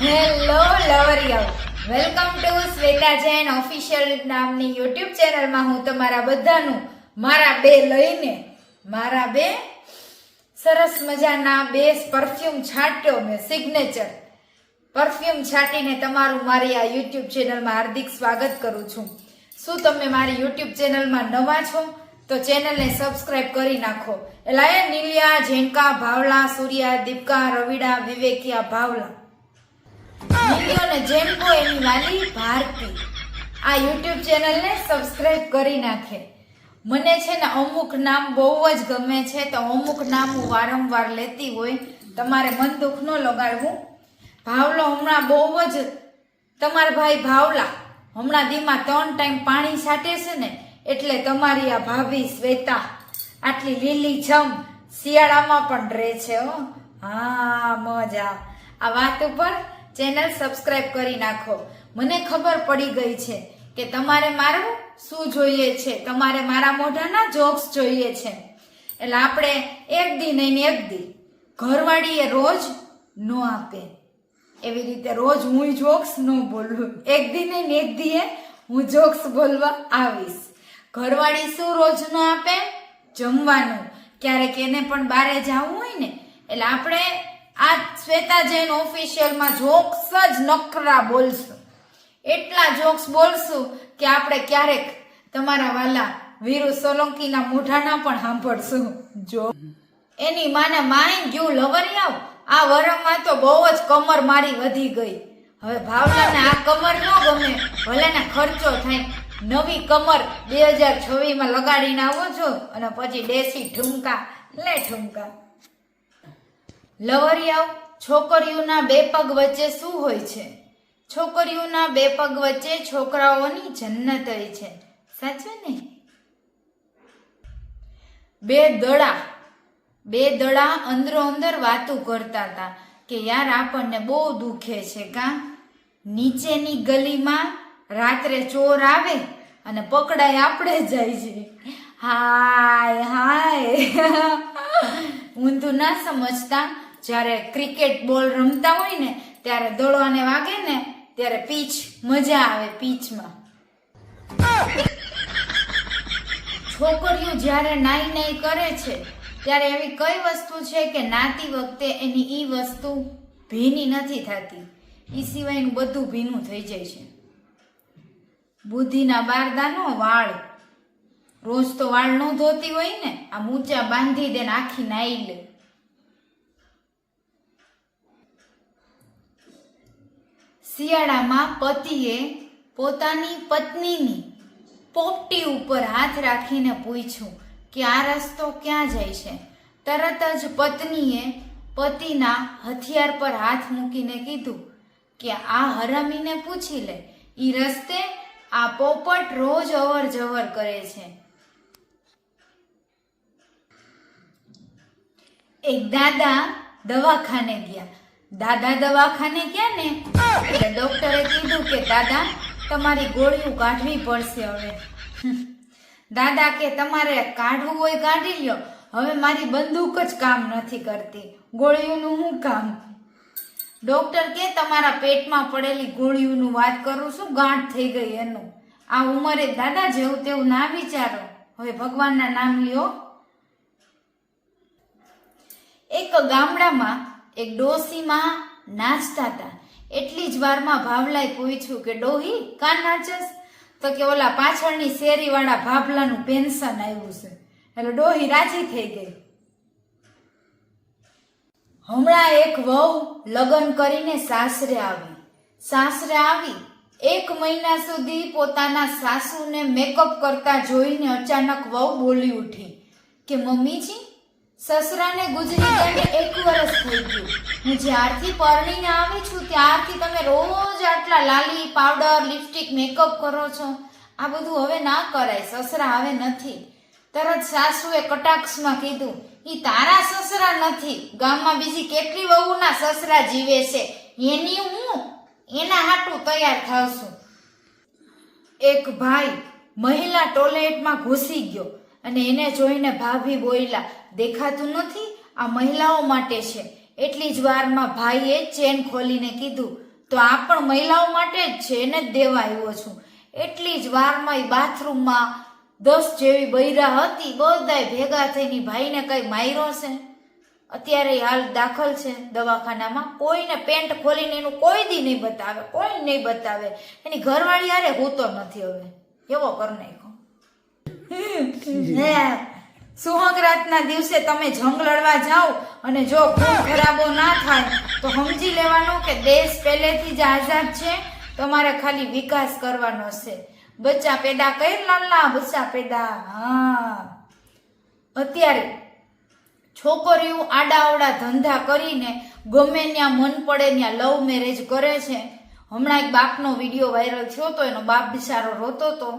Hello લવરિયાઓ, welcome to Shweta Jain official નામની YouTube ચેનલમાં હું તમારા બધાનું મારા બે સરસ મજાના બે પરફ્યુમ છાંટ્યો મેં સિગ્નેચર પરફ્યુમ છાંટીને તમારું મારી આ યુટ્યુબ ચેનલમાં હાર્દિક સ્વાગત કરું છું. શું તમે મારી યુટ્યુબ ચેનલમાં નવા છો તો ચેનલને સબસ્ક્રાઇબ કરી નાખો. એટલે નીલિયા, જેનકા, ભાવલા, સૂર્યા, દીપકા, રવિડા, વિવેકિયા, ભાવલા, નીલિયો ને જેનકો એની વાલી ભારતી આ યુટ્યુબ ચેનલને સબસ્ક્રાઇબ કરી નાખે. મને છે ને અમુક નામ બહુ જ ગમે છે તો અમુક નામ હું વારંવાર લેતી હોય, તમારે મન દુઃખ ન લગાડવું. ભાવલો હમણાં બહુ જ તમારા ભાઈ ભાવલા હમણાં દીમાં 3 ટાઈમ પાણી છાંટે છે ને એટલે તમારી આ ભાભી શ્વેતા આટલી લીલી છમ શિયાળામાં પણ રહે છે. હા મજા. આ વાત ઉપર ચેનલ સબસ્ક્રાઇબ કરી નાખો. મને ખબર પડી ગઈ છે કે તમારે મારું શું જોઈએ છે, તમારે મારા મોઢાના જોક્સ જોઈએ છે. એટલે આપણે એક દી નહીં એક દી ઘરવાળીએ રોજ ન આપે એવી રીતે રોજ હું જોક્સ ન બોલું. એક દી નહીં એક દીએ હું જોક્સ બોલવા આવીશ. ઘરવાળી શું રોજ ન આપે? જમવાનું. ક્યારેક એને પણ બહારે જવું હોય ને એટલે આપણે આ શ્વેતા જૈન ઓફિશિયલમાં જોક્સ જ નકરા બોલશું. એટલા જોક્સ બોલશું કે આપણે ક્યારેક તમારા વાલા વીરુ સોલંકીના મોઢાના પણ સાંભળશું. જો એની માને માઈ ગયું લવરિયાવ, આ વરમાં તો બહુ જ કમર મારી વધી ગઈ. હવે ભાવલાને આ કમર ન ગમે, ભલે ને ખર્ચો થાય. નવી કમર 2026માં લગાડીને આવો છો અને પછી દેશી ઠુમકા લે ઠુમકા. લવરિયાવ, છોકરીઓના બે પગ વચ્ચે શું હોય છે? છોકરીઓના બે પગ વચ્ચે છોકરાઓની જન્નત હોય છે. સાચું ને? બે દડા અંદરો અંદર વાતું કરતા હતા કે યાર આપણને બહુ દુખે છે કા. નીચેની ગલીમાં રાત્રે ચોર આવે અને પકડાય આપણે જાય છે. હાય હાય. ઊંધું ના સમજતા. જ્યારે ક્રિકેટ બોલ રમતા હોય ને ત્યારે દડોને વાગે ને ત્યારે પીચ મજા આવે. પીચમાં છોકરીઓ જ્યારે નાઈ કરે છે ત્યારે એવી કઈ વસ્તુ છે કે નાતી વખતે એની ઈ વસ્તુ ભીની નથી થતી, ઈ સિવાયનું બધું ભીનું થઈ જાય છે. બુદ્ધિના બારદાનો વાળ. રોજ તો વાળ ન ધોતી હોય ને, આ ઊંચા બાંધી દે ને આખી નાઈ લે. શિયાળામાં પતિએ પોતાની પત્નીની પોપટી ઉપર હાથ રાખીને પૂછ્યું કે આ રસ્તો ક્યાં જાય છે. તરત જ પત્નીએ પતિના હથિયાર પર હાથ મૂકીને કીધું કે આ હરામીને પૂછી લે, ઈ રસ્તે આ પોપટ રોજ અવર જવર કરે છે. એક દાદા દવાખાને ગયા. દાદા દવાખાને ગયા ને એટલે ડોક્ટરે કીધું કે દાદા તમારી ગોળીઓ કાઢવી પડશે હવે. દાદા કે તમારે કાઢવું હોય કાઢી લ્યો, હવે મારી બંદૂક જ કામ નથી કરતી, ગોળીઓનું શું કામ? ડોક્ટર કે તમારા પેટમાં પડેલી ગોળીઓનું વાત કરું છું, ગાંઠ થઈ ગઈ એનું. આ ઉંમરે દાદા જેવું તેવું ના વિચારો, હવે ભગવાનના નામ લ્યો. એક ગામડામાં એક ડોસીમાં નાચતા હતા. એટલી જ વારમાં ભાવલાએ પૂછ્યું કે ડોહી કા નાચસ? તો કે ઓલા પાછળની શેરી વાળા ભાભલાનું પેન્શન આવ્યું છે. એટલે ડોહી રાજી થઈ ગઈ. હમણાં એક વહુ લગ્ન કરીને સાસરે આવી 1 મહિના સુધી પોતાના સાસુને મેકઅપ કરતા જોઈને અચાનક વહુ બોલી ઉઠી કે મમ્મીજી, સસરાને ગુજરી ગઈને 1 વર્ષ થઈ ગયું. હું જ્યારથી પરણીને આવી છું ત્યારથી તમે રોજ આટલા લાલી, પાવડર, લિપસ્ટિક, મેકઅપ કરો છો. આ બધું હવે ના કરાય, સસરા હવે નથી. તરત સાસુએ કટાક્ષમાં કીધું, ઈ તારા સસરા નથી, ગામમાં બીજી કેટલી વહુના સસરા જીવે છે, એની હું એના હાટું તૈયાર થાવશું. એક ભાઈ મહિલા ટોયલેટમાં ઘૂસી ગયો અને એને જોઈને ભાભી બોલ્યા, દેખાતું નથી આ મહિલાઓ માટે છે, એટલી જ વારમાં ભાઈએ ચેન ખોલીને કીધું, તો આ પણ મહિલાઓ માટે જ છે, એને જ દેવા આવ્યો છું. એટલી જ વારમાં બાથરૂમમાં 10 જેવી બૈરા હતી, બધાય ભેગા થઈને ભાઈને કઈ માર્યો છે. અત્યારે હાલ દાખલ છે દવાખાનામાં. કોઈને પેન્ટ ખોલીને એનું કોઈ દી નહીં બતાવે, કોઈ નહીં બતાવે. એની ઘરવાળી હારે હોતો નથી હવે, એવો કર નાખ્યો. સુહાગરાતના દિવસે તમે જંગ લડવા જાઓ અને જો ખૂન ખરાબો ના થાય તો સમજી લેવાનું કે દેશ પહેલેથી જ આઝાદ છે, તમારે ખાલી વિકાસ કરવાનો છે. બચ્ચા પેદા કર, લાલા બચ્ચા પેદા. હા, અત્યારે છોકરીઓ આડાઅવડા ધંધા કરીને ગમે ત્યાં મન પડે ત્યાં લવ મેરેજ કરે છે. હમણાં એક બાપનો વિડીયો વાયરલ થયો તો, એનો બાપ બિચારો રોતો તો.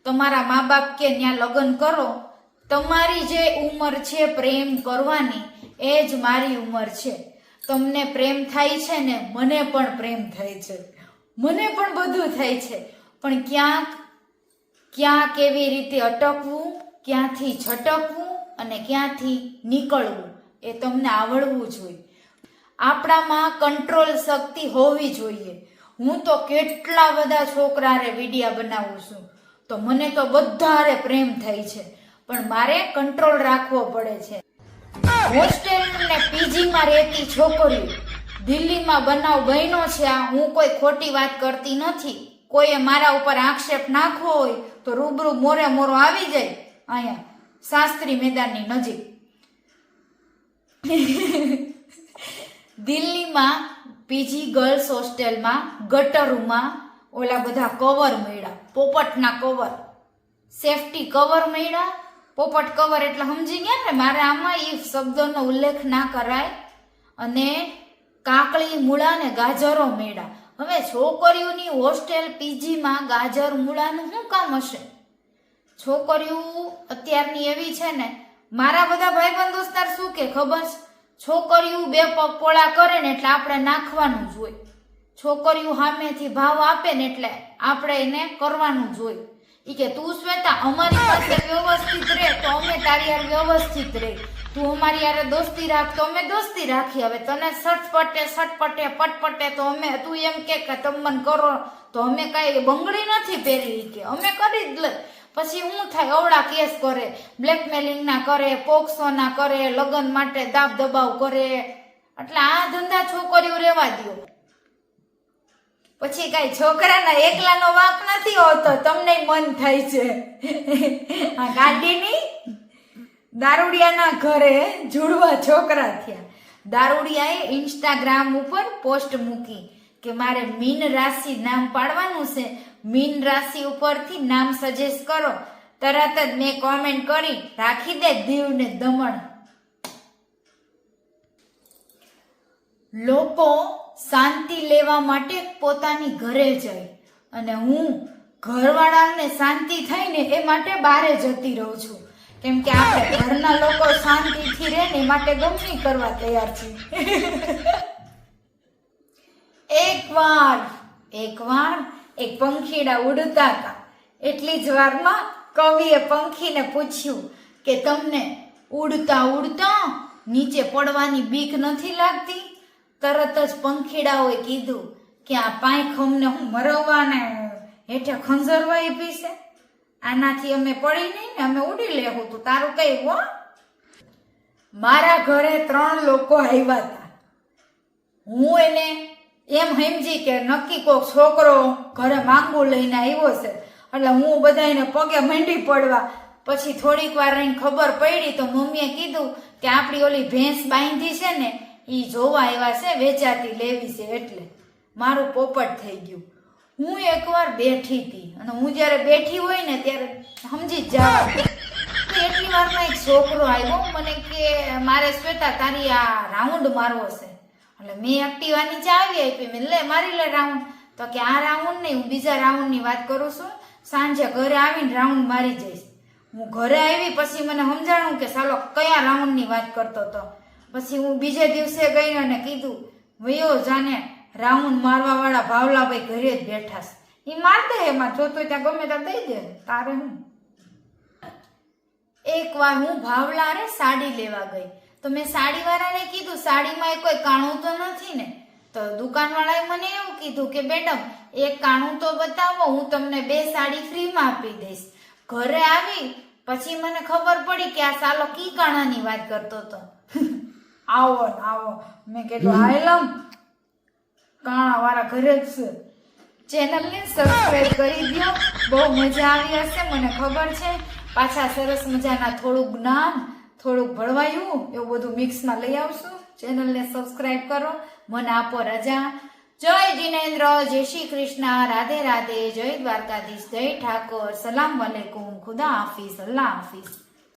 તમારા મા બાપ કે ત્યાં લગ્ન કરો, તમારી જે ઉંમર છે પ્રેમ કરવાની એ જ મારી ઉંમર છે. તમને પ્રેમ થાય છે ને, મને પણ પ્રેમ થાય છે, મને પણ બધું થાય છે, પણ ક્યાં કેવી રીતે અટકવું, ક્યાંથી છટકવું અને ક્યાંથી નીકળવું એ તમને આવડવું જોઈએ. આપણામાં કંટ્રોલ શક્તિ હોવી જોઈએ. હું તો કેટલા બધા છોકરાને વિડિયા બનાવું છું, તો મને તો બધારે પ્રેમ થાય છે, પણ મારે કંટ્રોલ રાખવો પડે છે. હોસ્ટેલ ને પીજીમાં રહેતી છોકરીઓ, દિલ્હીમાં બનાવ બન્યો છે. આ હું કોઈ ખોટી વાત કરતી નથી. કોઈએ મારા ઉપર આક્ષેપ નાખવો હોય તો રૂબરૂ મોરે મોરો આવી જાય અહીંયા શાસ્ત્રી મેદાનની નજીક. દિલ્હીમાં પીજી ગર્લ્સ હોસ્ટેલમાં ગટરોમાં ઓલા બધા કવર મળ્યા, પોપટના કવર, સેફટી કવર મળ્યા. પોપટ કવર એટલે સમજી ગયા ને, મારે આમાં એ શબ્દોનો ઉલ્લેખ ના કરાય. અને કાકડી મૂળા ને ગાજરો મળ્યા. હવે છોકરીઓની હોસ્ટેલ પીજીમાં ગાજર મૂળાનું શું કામ હશે? છોકરીઓ અત્યારની એવી છે ને, મારા બધા ભાઈબંધ દોસ્તાર શું કે ખબર છે, છોકરીઓ 2 પગ પોળા કરે ને એટલે આપણે નાખવાનું જ હોય. છોકરીઓ સામેથી ભાવ આપે ને એટલે આપણે એને કરવાનું જ હોય. ઈ કે તું શ્વેતા અમારી પાસે વ્યવસ્થિત રહે તો અમે તારી યાર વ્યવસ્થિત રહે, તું અમારી યાર દોસ્તી રાખ તો અમે દોસ્તી રાખી. હવે તને સટપટે પટપટે તો અમે, તું એમ કે તમે કરો તો અમે કઈ બંગડી નથી પહેરી કે અમે કરી જ લે. પછી શું થાય, અવળા કેસ કરે, બ્લેકમેલિંગ ના કરે, પોક્સો ના કરે, લગ્ન માટે દાબ દબાવ કરે. એટલે આ ધંધા છોકરીઓ રેવા દો. પછી કઈ છોકરાના એકલાનો વાંક નથી હોતો, તમને મન થાય છે. આ ગાડીની દારૂડિયાના ઘરે જુડવા છોકરા થયા. દારૂડિયાએ ઇન્સ્ટાગ્રામ ઉપર પોસ્ટ મૂકી કે મારે મીન રાશિ નામ પાડવાનું છે, મીન રાશિ ઉપરથી નામ સજેસ્ટ કરો. તરત જ મેં કોમેન્ટ કરી, રાખી દે દીવ ને દમણ. લોકો શાંતિ લેવા માટે પોતાની ઘરે જાય અને હું ઘરવાળાને શાંતિ થાય ને એ માટે બહારે જતી રહું છું. કેમ કે આપણે ઘરના લોકો શાંતિથી રહે ને માટે ગમે કરવા તૈયાર છીએ. એકવાર એક પંખીડા ઉડતા હતા. એટલી જ વારમાં કવિએ પંખીને પૂછ્યું કે તમને ઉડતા ઉડતા નીચે પડવાની બીક નથી લાગતી? તરત જ પંખીડાઓએ કીધું કે આ પાંખ અમને હું મરવવાને હેઠે ખંજરવા આપી છે, આનાથી અમે પડી નહીં ને, અમે ઉડી લેવું. તું તારું કઈ હો. મારા ઘરે 3 લોકો આવ્યા હતા. હું એને એમ સમજી કે નક્કી કોક છોકરો ઘરે માંગુ લઈને આવ્યો છે, એટલે હું બધાને પગે મંડી પડવા. પછી થોડીક વાર રહીને ખબર પડી તો મમ્મીએ કીધું કે આપણી ઓલી ભેંસ બાંધી છે ને ઈ જોવા આવ્યા છે, વેચાતી લેવી છે. એટલે મારું પોપટ થઈ ગયું. હું એકવાર બેઠી હતી અને હું જયારે બેઠી હોય ને ત્યારે સમજી જ જવા. એટલી વારમાં એક છોકરો આવ્યો, મને કે મારે શ્વેતા તારી આ રાઉન્ડ મારવો છે. એટલે મેં એક્ટિવાની ચાવી આપી, મેં લે મારી લે રાઉન્ડ. તો કે આ રાઉન્ડ નહીં, હું બીજા રાઉન્ડની વાત કરું છું, સાંજે ઘરે આવીને રાઉન્ડ મારી જઈશ. હું ઘરે આવી પછી મને સમજાણું કે સાલો કયા રાઉન્ડની વાત કરતો હતો. પછી હું બીજે દિવસે ગઈ અને કીધું વયો જાને, રાઉન્ડ મારવા વાળા ભાવલાભાઈ ઘરે જ બેઠા છે, એ માર દે, એમાં જોતું ત્યાં ગમે ત્યાં દઈ દે, તારે હું. એક વાર હું ભાવલારે સાડી લેવા ગઈ. તો મેં સાડીવાળાને કીધું સાડીમાં કોઈ કાણું તો નથી ને? તો દુકાનવાળાએ મને એવું કીધું કે મેડમ એક કાણું તો બતાવો, હું તમને 2 સાડી ફ્રીમાં આપી દઈશ. ઘરે આવી પછી મને ખબર પડી કે આ સાલો કી કાણાની વાત કરતો હતો. આવો ને આવો, મેં કીધું આયલમ કાણા વાળા ઘરે જ છે. ચેનલને સબસ્ક્રાઇબ કરી દો, બહુ મજા આવી હશે મને ખબર છે. પાછા સરસ મજાના થોડું જ્ઞાન, થોડુંક ભળવાયું એવું બધું મિક્સમાં લઈ આવશું. ચેનલને સબસ્ક્રાઇબ કરો, મને આપો રજા. જય જિનેન્દ્ર, જય શ્રી કૃષ્ણ, રાધે રાધે, જય દ્વારકાધીશ, જય ઠાકોર, સલામ વાલેકુમ, ખુદા હાફિઝ, અલ્લાહ હાફિઝ.